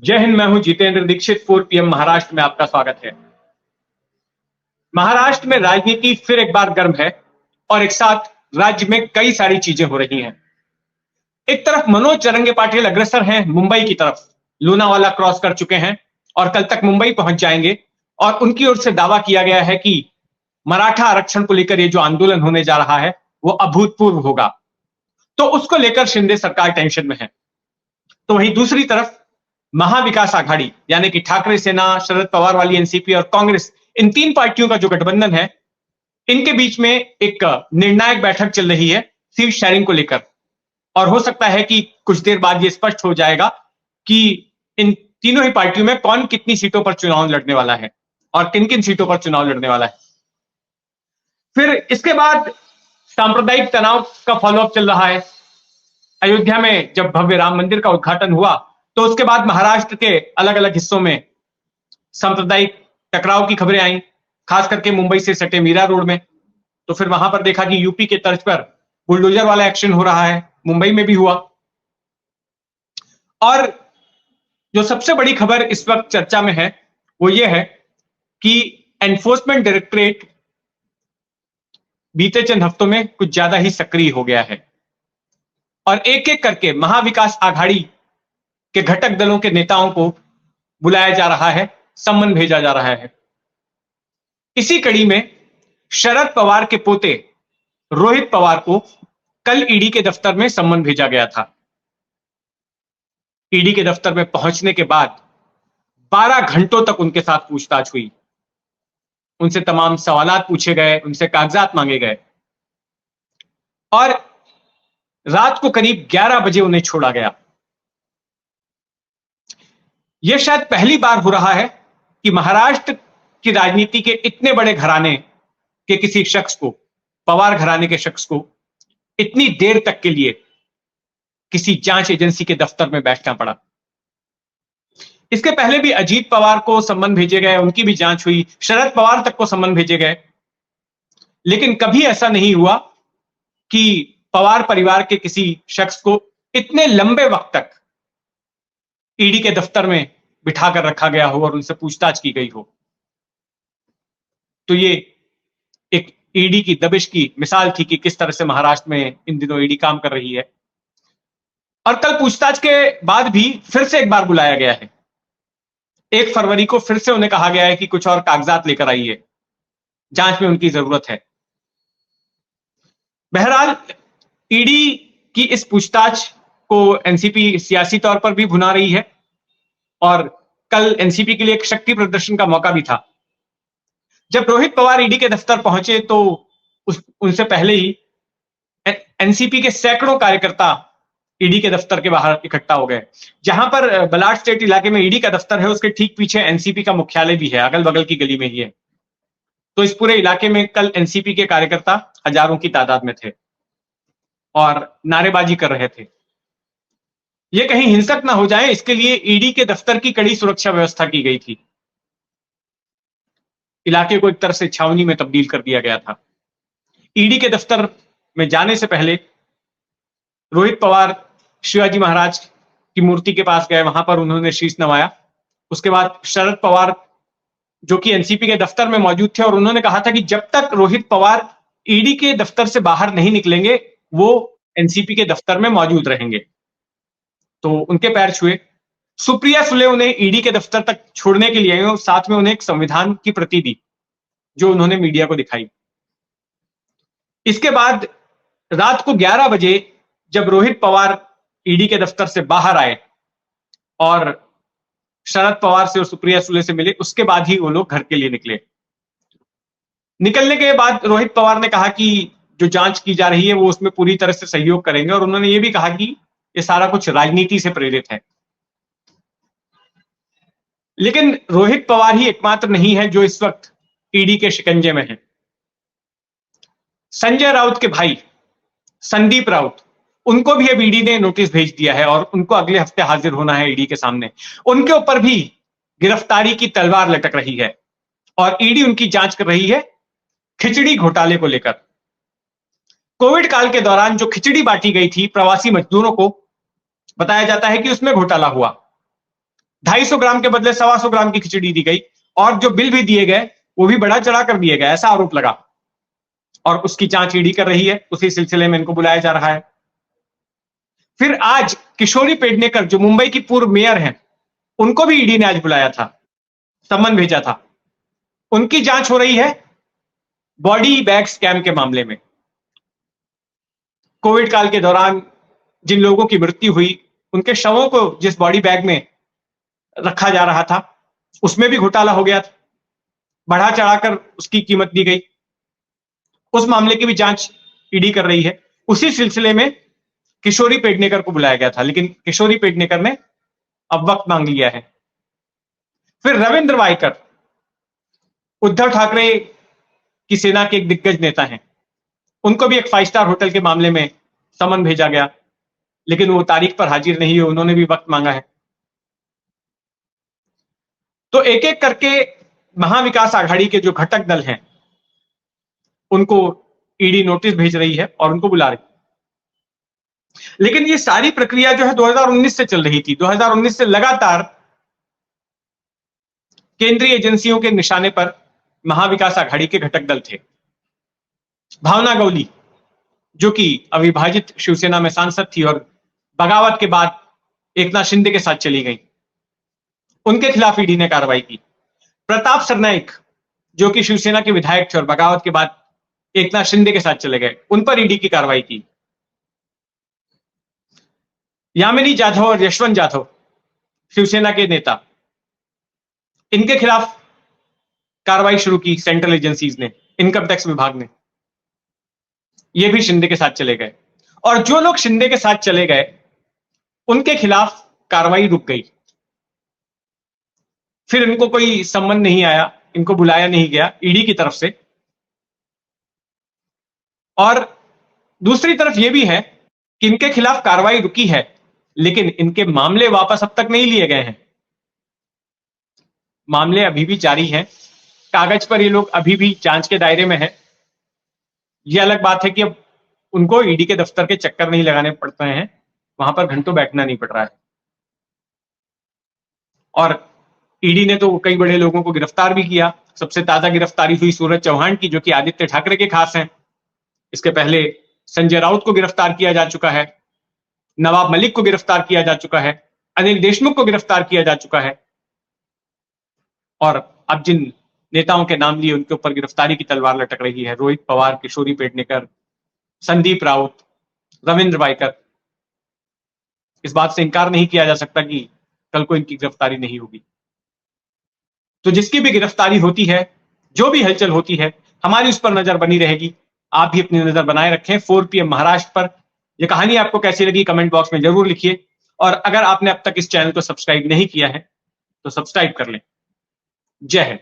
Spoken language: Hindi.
जय हिंद। मैं हूं जितेंद्र दीक्षित। 4 PM महाराष्ट्र में आपका स्वागत है। महाराष्ट्र में राजनीति फिर एक बार गर्म है और एक साथ राज्य में कई सारी चीजें हो रही हैं। एक तरफ मनोज जरंगे पाटिल अग्रसर हैं मुंबई की तरफ, लोनावाला क्रॉस कर चुके हैं और कल तक मुंबई पहुंच जाएंगे। और उनकी ओर से दावा किया गया है कि मराठा आरक्षण को लेकर ये जो आंदोलन होने जा रहा है वो अभूतपूर्व होगा, तो उसको लेकर शिंदे सरकार टेंशन में है। तो वहीं दूसरी तरफ महाविकास आघाड़ी यानी कि ठाकरे सेना, शरद पवार वाली एनसीपी और कांग्रेस, इन तीन पार्टियों का जो गठबंधन है, इनके बीच में एक निर्णायक बैठक चल रही है सीट शेयरिंग को लेकर। और हो सकता है कि कुछ देर बाद यह स्पष्ट हो जाएगा कि इन तीनों ही पार्टियों में कौन कितनी सीटों पर चुनाव लड़ने वाला है और किन किन सीटों पर चुनाव लड़ने वाला है। फिर इसके बाद सांप्रदायिक तनाव का फॉलोअप चल रहा है। अयोध्या में जब भव्य राम मंदिर का उद्घाटन हुआ तो उसके बाद महाराष्ट्र के अलग अलग हिस्सों में सांप्रदायिक टकराव की खबरें आई, खास करके मुंबई से सटे मीरा रोड में। तो फिर वहां पर देखा कि यूपी के तर्ज पर बुलडोजर वाला एक्शन हो रहा है, मुंबई में भी हुआ। और जो सबसे बड़ी खबर इस वक्त चर्चा में है वो ये है कि एनफोर्समेंट डायरेक्टरेट बीते चंद हफ्तों में कुछ ज्यादा ही सक्रिय हो गया है और एक एक करके महाविकास आघाड़ी के घटक दलों के नेताओं को बुलाया जा रहा है, सम्मन भेजा जा रहा है। इसी कड़ी में शरद पवार के पोते रोहित पवार को कल ईडी के दफ्तर में सम्मन भेजा गया था। ईडी के दफ्तर में पहुंचने के बाद 12 घंटों तक उनके साथ पूछताछ हुई, उनसे तमाम सवालात पूछे गए, उनसे कागजात मांगे गए और रात को करीब 11 बजे उन्हें छोड़ा गया। यह शायद पहली बार हो रहा है कि महाराष्ट्र की राजनीति के इतने बड़े घराने के किसी शख्स को, पवार घराने के शख्स को, इतनी देर तक के लिए किसी जांच एजेंसी के दफ्तर में बैठना पड़ा। इसके पहले भी अजीत पवार को सम्मन भेजे गए, उनकी भी जांच हुई, शरद पवार तक को सम्मन भेजे गए, लेकिन कभी ऐसा नहीं हुआ कि पवार परिवार के किसी शख्स को इतने लंबे वक्त तक ईडी के दफ्तर में बिठाकर रखा गया हो और उनसे पूछताछ की गई हो। तो ये एक ईडी की दबिश की मिसाल थी कि किस तरह से महाराष्ट्र में इन दिनों ईडी काम कर रही है। और कल पूछताछ के बाद भी फिर से एक बार बुलाया गया है। 1 फरवरी को फिर से उन्हें कहा गया है कि कुछ और कागजात लेकर आइए, जांच में उनकी जरूरत है। बहरहाल ईडी की इस पूछताछ को एनसीपी सियासी तौर पर भी भुना रही है और कल एनसीपी के लिए एक शक्ति प्रदर्शन का मौका भी था। जब रोहित पवार ईडी के दफ्तर पहुंचे तो उनसे पहले ही एनसीपी के सैकड़ों कार्यकर्ता ईडी के दफ्तर के बाहर इकट्ठा हो गए। जहां पर बलाट स्टेट इलाके में ईडी का दफ्तर है, उसके ठीक पीछे एनसीपी का मुख्यालय भी है, अगल बगल की गली में ही है। तो इस पूरे इलाके में कल एनसीपी के कार्यकर्ता हजारों की तादाद में थे और नारेबाजी कर रहे थे। ये कहीं हिंसक ना हो जाए, इसके लिए ईडी के दफ्तर की कड़ी सुरक्षा व्यवस्था की गई थी। इलाके को एक तरह से छावनी में तब्दील कर दिया गया था। ईडी के दफ्तर में जाने से पहले रोहित पवार शिवाजी महाराज की मूर्ति के पास गए, वहां पर उन्होंने शीश नवाया। उसके बाद शरद पवार जो कि एनसीपी के दफ्तर में मौजूद थे और उन्होंने कहा था कि जब तक रोहित पवार ईडी के दफ्तर से बाहर नहीं निकलेंगे वो एनसीपी के दफ्तर में मौजूद रहेंगे। तो उनके पैर छुए। सुप्रिया सुले उन्हें ईडी के दफ्तर तक छोड़ने के लिए आई और साथ में उन्हें एक संविधान की प्रति दी जो उन्होंने मीडिया को दिखाई। इसके बाद रात को 11 बजे जब रोहित पवार ईडी के दफ्तर से बाहर आए और शरद पवार से और सुप्रिया सुले से मिले, उसके बाद ही वो लोग घर के लिए निकले। निकलने के बाद रोहित पवार ने कहा कि जो जांच की जा रही है वो उसमें पूरी तरह से सहयोग करेंगे और उन्होंने ये भी कहा कि ये सारा कुछ राजनीति से प्रेरित है। लेकिन रोहित पवार ही एकमात्र नहीं है जो इस वक्त ईडी के शिकंजे में है। संजय राउत के भाई संदीप राउत, उनको भी अब ईडी ने नोटिस भेज दिया है और उनको अगले हफ्ते हाजिर होना है ईडी के सामने। उनके ऊपर भी गिरफ्तारी की तलवार लटक रही है और ईडी उनकी जांच कर रही है खिचड़ी घोटाले को लेकर। कोविड काल के दौरान जो खिचड़ी बांटी गई थी प्रवासी मजदूरों को, बताया जाता है कि उसमें घोटाला हुआ। 250 ग्राम के बदले 125 ग्राम की खिचड़ी दी गई, और जो बिल भी दिए गए वो भी बढ़ा चढ़ा कर दिए गए, ऐसा आरोप लगा। और उसकी जांच ईडी कर रही है, उसी सिलसिले में इनको बुलाया जा रहा है। फिर आज किशोरी पेडनेकर जो मुंबई की पूर्व मेयर हैं, उनको भी ईडी ने आज बुलाया था, सम्मन भेजा था। उनकी जांच हो रही है बॉडी बैग स्कैम के मामले में। कोविड काल के दौरान जिन लोगों की मृत्यु हुई, उनके शवों को जिस बॉडी बैग में रखा जा रहा था, उसमें भी घोटाला हो गया था, बढ़ा चढ़ाकर उसकी कीमत दी गई। उस मामले की भी जांच ईडी कर रही है। उसी सिलसिले में किशोरी पेडनेकर को बुलाया गया था, लेकिन किशोरी पेडनेकर ने अब वक्त मांग लिया है। फिर रविंद्र वायकर, उद्धव ठाकरे की सेना के एक दिग्गज नेता हैं, उनको भी एक 5 स्टार होटल के मामले में समन भेजा गया, लेकिन वो तारीख पर हाजिर नहीं हुए, उन्होंने भी वक्त मांगा है। तो एक एक करके महाविकास आघाड़ी के जो घटक दल हैं, उनको ईडी नोटिस भेज रही है और उनको बुला रही है। लेकिन ये सारी प्रक्रिया जो है 2019 से चल रही थी। 2019 से लगातार केंद्रीय एजेंसियों के निशाने पर महाविकास आघाड़ी के घटक दल थे। भावना गवली, जो कि अविभाजित शिवसेना में सांसद थी और बगावत के बाद एकनाथ शिंदे के साथ चली गई, उनके खिलाफ ईडी ने कार्रवाई की। प्रताप सरनाइक, जो कि शिवसेना के विधायक थे और बगावत के बाद एकनाथ शिंदे के साथ चले गए, उन पर ईडी की कार्रवाई की। यामिनी जाधव और यशवंत जाधव, शिवसेना के नेता, इनके खिलाफ कार्रवाई शुरू की सेंट्रल एजेंसीज ने, इनकम टैक्स विभाग ने। ये भी शिंदे के साथ चले गए, और जो लोग शिंदे के साथ चले गए उनके खिलाफ कार्रवाई रुक गई। फिर इनको कोई सम्मन नहीं आया, इनको बुलाया नहीं गया ईडी की तरफ से। और दूसरी तरफ यह भी है कि इनके खिलाफ कार्रवाई रुकी है, लेकिन इनके मामले वापस अब तक नहीं लिए गए हैं। मामले अभी भी जारी हैं, कागज पर ये लोग अभी भी जांच के दायरे में है। यह अलग बात है कि अब उनको ईडी के दफ्तर के चक्कर नहीं लगाने पड़ते हैं, वहां पर घंटों बैठना नहीं पड़ रहा है। और ईडी ने तो कई बड़े लोगों को गिरफ्तार भी किया। सबसे ताजा गिरफ्तारी हुई सूरज चौहान की, जो कि आदित्य ठाकरे के खास हैं। इसके पहले संजय राउत को गिरफ्तार किया जा चुका है, नवाब मलिक को गिरफ्तार किया जा चुका है, अनिल देशमुख को गिरफ्तार किया जा चुका है, और अब जिन नेताओं के नाम लिए उनके ऊपर गिरफ्तारी की तलवार लटक रही है, रोहित पवार, किशोरी पेडनेकर, संदीप राउत, रविंद्र वायकर। इस बात से इनकार नहीं किया जा सकता कि कल को इनकी गिरफ्तारी नहीं होगी। तो जिसकी भी गिरफ्तारी होती है, जो भी हलचल होती है, हमारी उस पर नजर बनी रहेगी। आप भी अपनी नजर बनाए रखें 4 PM महाराष्ट्र पर। यह कहानी आपको कैसी लगी कमेंट बॉक्स में जरूर लिखिए, और अगर आपने अब तक इस चैनल को सब्सक्राइब नहीं किया है तो सब्सक्राइब कर लें। जय हिंद।